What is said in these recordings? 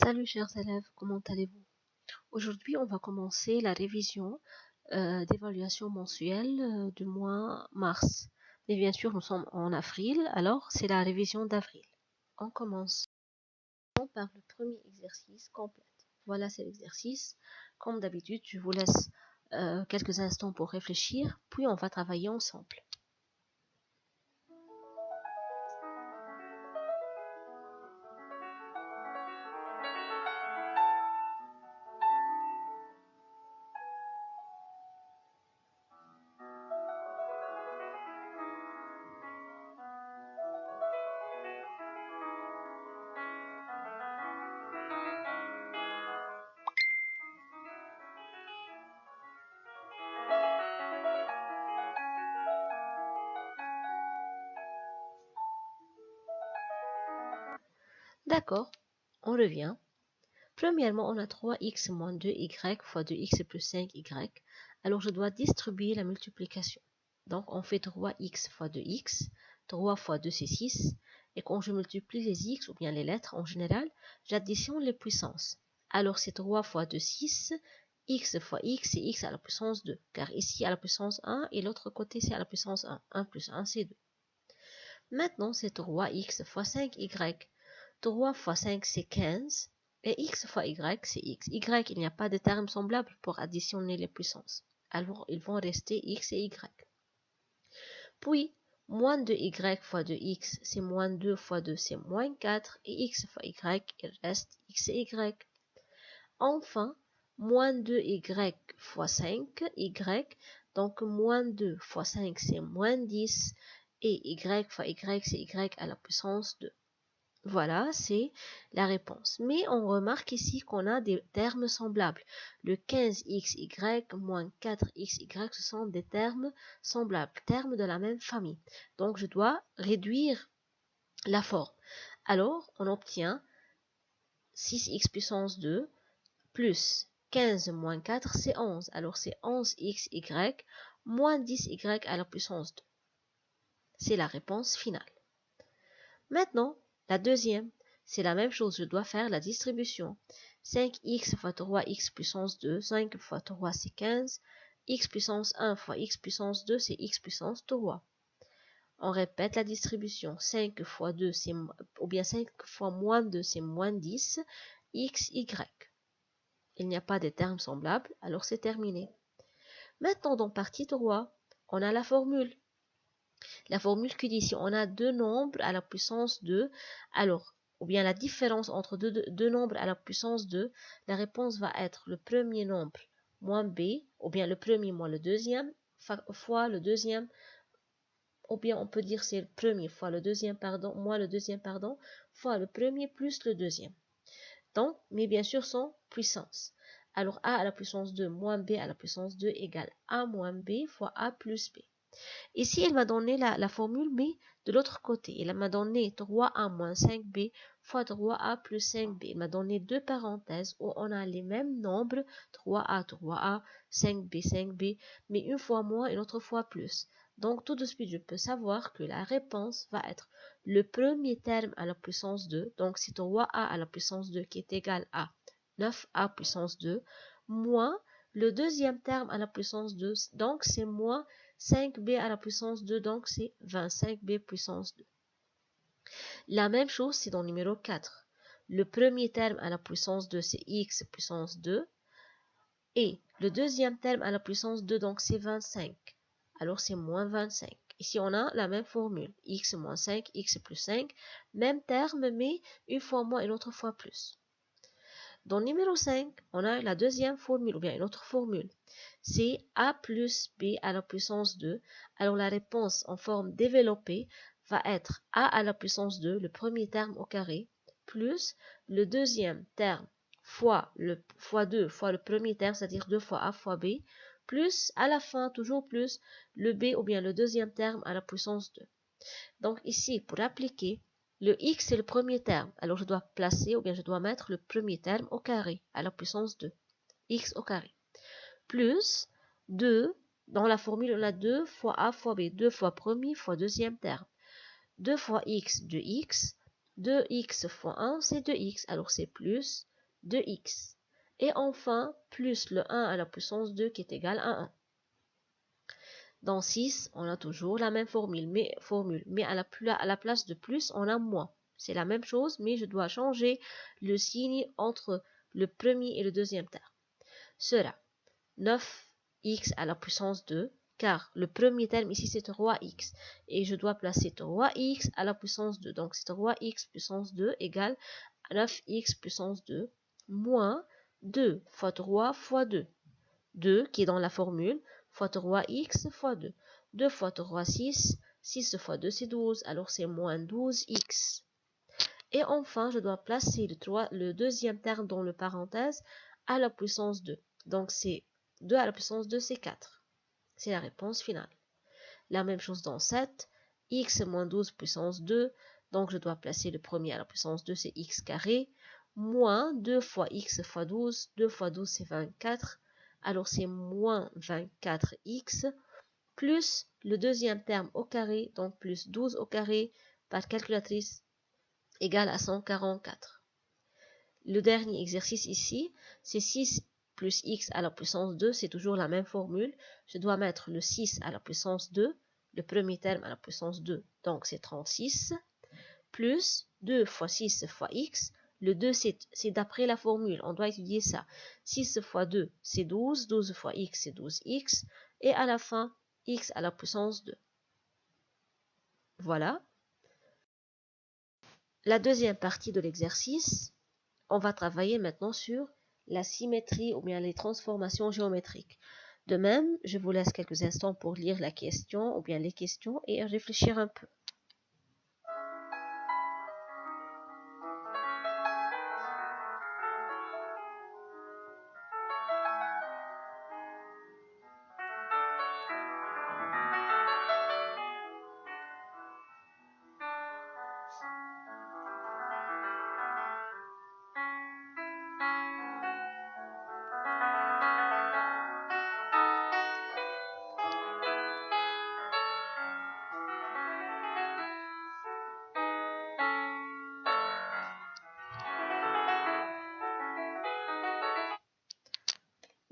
Salut chers élèves, comment allez-vous? Aujourd'hui, on va commencer la révision d'évaluation mensuelle du mois mars. Mais bien sûr, nous sommes en avril, alors c'est la révision d'avril. On commence par le premier exercice complète. Voilà, c'est l'exercice. Comme d'habitude, je vous laisse quelques instants pour réfléchir, puis on va travailler ensemble. D'accord, on revient. Premièrement, on a 3x moins 2y fois 2x plus 5y. Alors, je dois distribuer la multiplication. Donc, on fait 3x fois 2x. 3 fois 2, c'est 6. Et quand je multiplie les x, ou bien les lettres en général, j'additionne les puissances. Alors, c'est 3 fois 2, 6. X fois x, c'est x à la puissance 2. Car ici, à la puissance 1, et l'autre côté, c'est à la puissance 1. 1 plus 1, c'est 2. Maintenant, c'est 3x fois 5y. 3 fois 5, c'est 15. Et x fois y, c'est x. Y, il n'y a pas de terme semblable pour additionner les puissances. Alors, ils vont rester x et y. Puis, moins 2y fois 2x, c'est moins 2 fois 2, c'est moins 4. Et x fois y, il reste x et y. Enfin, moins 2y fois 5, y. Donc, moins 2 fois 5, c'est moins 10. Et y fois y, c'est y à la puissance 2. Voilà, c'est la réponse. Mais on remarque ici qu'on a des termes semblables. Le 15xy moins 4xy, ce sont des termes semblables, termes de la même famille. Donc, je dois réduire la forme. Alors, on obtient 6x puissance 2 plus 15 moins 4, c'est 11. Alors, c'est 11xy moins 10y à la puissance 2. C'est la réponse finale. Maintenant, la deuxième, c'est la même chose, je dois faire la distribution. 5x fois 3x puissance 2, 5 fois 3 c'est 15, x puissance 1 fois x puissance 2 c'est x puissance 3. On répète la distribution, 5 fois 2 c'est, ou bien 5 fois moins 2 c'est moins 10, x, y. Il n'y a pas de termes semblables, alors c'est terminé. Maintenant dans partie 3, on a la formule. La formule qui dit si on a deux nombres à la puissance 2, alors, ou bien la différence entre deux nombres à la puissance 2, la réponse va être le premier nombre moins b, ou bien le premier moins le deuxième, fois le deuxième, ou bien on peut dire c'est le premier fois le deuxième, pardon, moins le deuxième, pardon, fois le premier plus le deuxième. Donc, mais bien sûr sans puissance. Alors a à la puissance 2 moins b à la puissance 2 égale a moins b fois a plus b. Ici, elle m'a donné la formule, mais de l'autre côté. Elle m'a donné 3a moins 5b fois 3a plus 5b. Elle m'a donné deux parenthèses où on a les mêmes nombres, 3a, 3a, 5b, 5b, mais une fois moins et une autre fois plus. Donc, tout de suite, je peux savoir que la réponse va être le premier terme à la puissance 2, donc c'est 3a à la puissance 2 qui est égal à 9a puissance 2, moins le deuxième terme à la puissance 2, donc c'est moins 5b à la puissance 2, donc c'est 25b puissance 2. La même chose, c'est dans le numéro 4. Le premier terme à la puissance 2, c'est x puissance 2. Et le deuxième terme à la puissance 2, donc c'est 25. Alors c'est moins 25. Ici, on a la même formule. X moins 5, x plus 5. Même terme, mais une fois moins et une autre fois plus. Dans le numéro 5, on a la deuxième formule, ou bien une autre formule. C'est a plus b à la puissance 2. Alors la réponse en forme développée va être a à la puissance 2, le premier terme au carré, plus le deuxième terme fois 2 fois le premier terme, c'est-à-dire 2 fois a fois b, plus à la fin, toujours plus, le b ou bien le deuxième terme à la puissance 2. Donc ici, pour appliquer, le x c'est le premier terme. Alors je dois placer, ou bien je dois mettre le premier terme au carré, à la puissance 2. X au carré. Plus 2, dans la formule on a 2 fois a fois b, 2 fois premier fois deuxième terme. 2 fois x de x, 2x fois 1, c'est 2x. Alors c'est plus 2x. Et enfin, plus le 1 à la puissance 2 qui est égal à 1. Dans 6, on a toujours la même formule, mais à la place de plus, on a moins. C'est la même chose, mais je dois changer le signe entre le premier et le deuxième terme. Sera 9x à la puissance 2, car le premier terme ici c'est 3x, et je dois placer 3x à la puissance 2. Donc c'est 3x puissance 2 égale 9x puissance 2, moins 2 fois 3 fois 2. 2 qui est dans la formule, fois 3x fois 2. 2 fois 3, 6. 6 fois 2, c'est 12. Alors c'est moins 12x. Et enfin, je dois placer le deuxième terme dans le parenthèse à la puissance 2. Donc c'est 2 à la puissance 2, c'est 4. C'est la réponse finale. La même chose dans 7. X moins 12 puissance 2. Donc je dois placer le premier à la puissance 2, c'est x carré. Moins 2 fois x fois 12. 2 fois 12, c'est 24. Alors c'est moins 24x, plus le deuxième terme au carré, donc plus 12 au carré par calculatrice, égale à 144. Le dernier exercice ici, c'est 6 plus x à la puissance 2, c'est toujours la même formule. Je dois mettre le 6 à la puissance 2, le premier terme à la puissance 2, donc c'est 36, plus 2 fois 6 fois x. Le 2, c'est d'après la formule, on doit étudier ça. 6 fois 2, c'est 12. 12 fois x, c'est 12x. Et à la fin, x à la puissance 2. Voilà. La deuxième partie de l'exercice, on va travailler maintenant sur la symétrie ou bien les transformations géométriques. De même, je vous laisse quelques instants pour lire la question ou bien les questions et réfléchir un peu.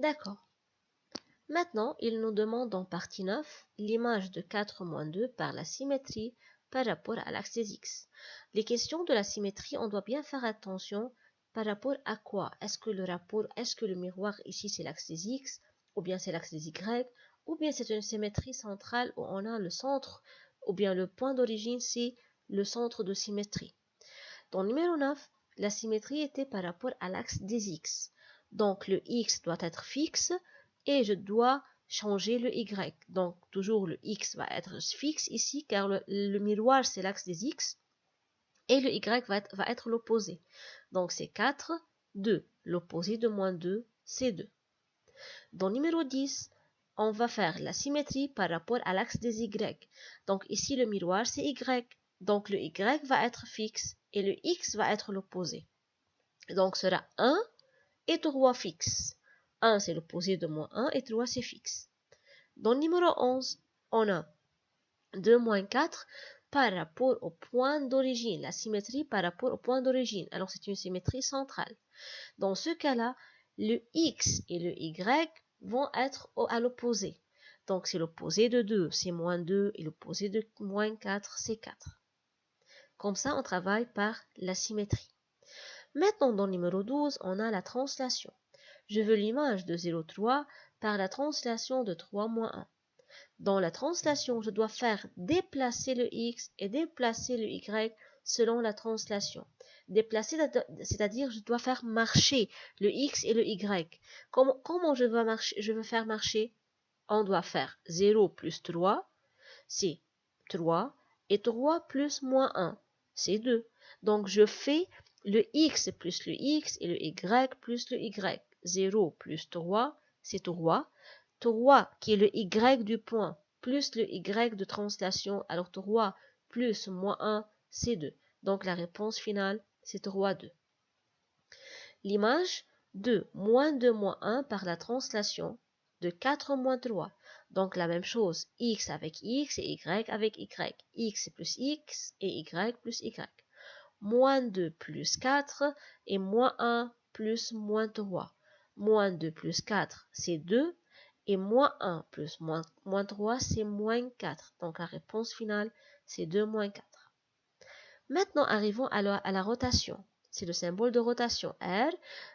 D'accord. Maintenant, il nous demande en partie 9 l'image de 4 moins 2 par la symétrie par rapport à l'axe des x. Les questions de la symétrie, on doit bien faire attention par rapport à quoi. Est-ce que le miroir ici c'est l'axe des x, ou bien c'est l'axe des y, ou bien c'est une symétrie centrale où on a le centre, ou bien le point d'origine c'est le centre de symétrie. Dans le numéro 9, la symétrie était par rapport à l'axe des x. Donc le x doit être fixe et je dois changer le y. Donc toujours le x va être fixe ici car le miroir c'est l'axe des x et le y va être l'opposé. Donc c'est 4, 2. L'opposé de moins 2, c'est 2. Dans le numéro 10, on va faire la symétrie par rapport à l'axe des y. Donc ici le miroir c'est y. Donc le y va être fixe et le x va être l'opposé. Donc sera 1 et 3 fixe. 1 c'est l'opposé de moins 1 et 3 c'est fixe. Dans le numéro 11, on a 2 moins 4 par rapport au point d'origine. La symétrie par rapport au point d'origine. Alors c'est une symétrie centrale. Dans ce cas-là, le x et le y vont être à l'opposé. Donc c'est l'opposé de 2, c'est moins 2, et l'opposé de moins 4, c'est 4. Comme ça, on travaille par la symétrie. Maintenant, dans le numéro 12, on a la translation. Je veux l'image de 0,3 par la translation de 3 moins 1. Dans la translation, je dois faire déplacer le x et déplacer le y selon la translation. Déplacer, c'est-à-dire je dois faire marcher le x et le y. Comment je veux faire marcher? On doit faire 0 plus 3, c'est 3, et 3 plus moins 1, c'est 2. Donc je fais le x plus le x et le y plus le y. 0 plus 3, c'est 3. 3 qui est le y du point plus le y de translation, alors 3 plus moins 1, c'est 2. Donc la réponse finale, c'est 3, 2. L'image 2 moins 2 moins 1 par la translation de 4 moins 3. Donc la même chose, x avec x et y avec y. X plus x et y plus y. moins 2 plus 4 et moins 1 plus moins 3. Moins 2 plus 4, c'est 2. Et moins 1 plus moins 3, c'est moins 4. Donc la réponse finale, c'est 2 moins 4. Maintenant, arrivons à la rotation. C'est le symbole de rotation R.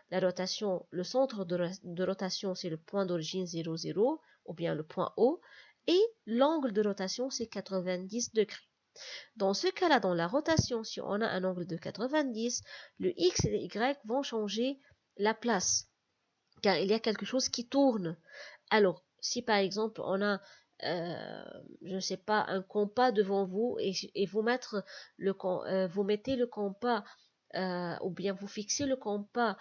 La rotation, le centre de rotation, c'est le point d'origine 0, 0, ou bien le point O. Et l'angle de rotation, c'est 90 degrés. Dans ce cas-là, dans la rotation, si on a un angle de 90, le X et le Y vont changer la place, car il y a quelque chose qui tourne. Alors, si par exemple on a, je ne sais pas, un compas devant vous et vous mettez le compas ou bien vous fixez le compas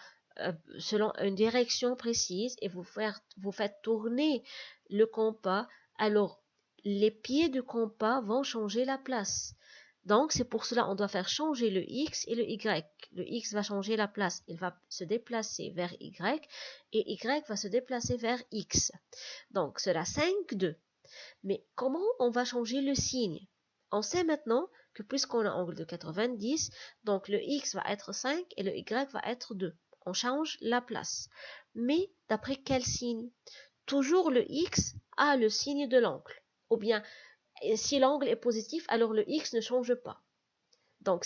selon une direction précise et vous faites tourner le compas, alors les pieds du compas vont changer la place. Donc, c'est pour cela qu'on doit faire changer le X et le Y. Le X va changer la place, il va se déplacer vers Y et Y va se déplacer vers X. Donc, cela 5, 2. Mais comment on va changer le signe? On sait maintenant que puisqu'on a un angle de 90, donc le X va être 5 et le Y va être 2. On change la place. Mais d'après quel signe? Toujours le X a le signe de l'angle. Ou bien, si l'angle est positif, alors le X ne change pas. Donc,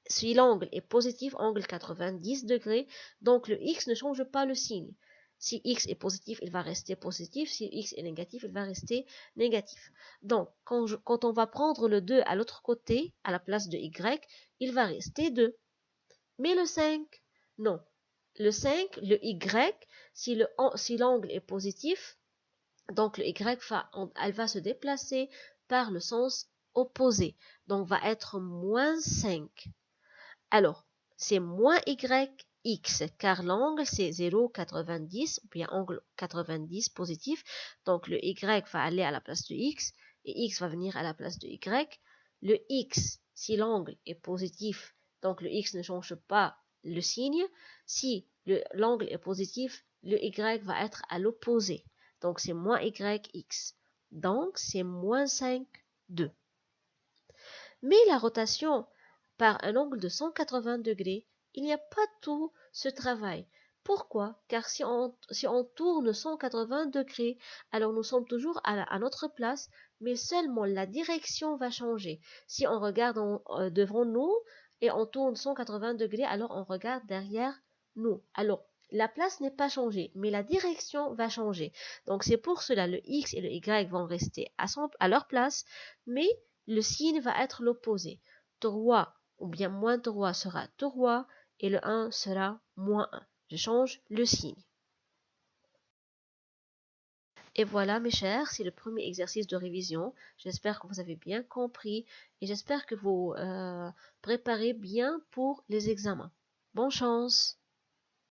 si l'angle est positif, angle 90 degrés, donc le X ne change pas le signe. Si X est positif, il va rester positif. Si X est négatif, il va rester négatif. Donc, quand on va prendre le 2 à l'autre côté, à la place de Y, il va rester 2. Mais le 5, non. Le 5, le Y, si l'angle est positif, donc le Y elle va se déplacer par le sens opposé. Donc va être moins 5. Alors, c'est moins Y, X, car l'angle c'est 0,90, ou bien angle 90 positif. Donc le Y va aller à la place de X, et X va venir à la place de Y. Le X, si l'angle est positif, donc le X ne change pas le signe. Si l'angle est positif, le Y va être à l'opposé. Donc c'est moins YX. Donc c'est moins 5, 2. Mais la rotation par un angle de 180 degrés, il n'y a pas tout ce travail. Pourquoi? Car si on tourne 180 degrés, alors nous sommes toujours à notre place, mais seulement la direction va changer. Si on regarde devant nous et on tourne 180 degrés, alors on regarde derrière nous. Alors, la place n'est pas changée, mais la direction va changer. Donc c'est pour cela le X et le Y vont rester à leur place, mais le signe va être l'opposé. 3 ou bien moins 3 sera 3 et le 1 sera moins 1. Je change le signe. Et voilà mes chers, c'est le premier exercice de révision. J'espère que vous avez bien compris et j'espère que vous préparez bien pour les examens. Bonne chance!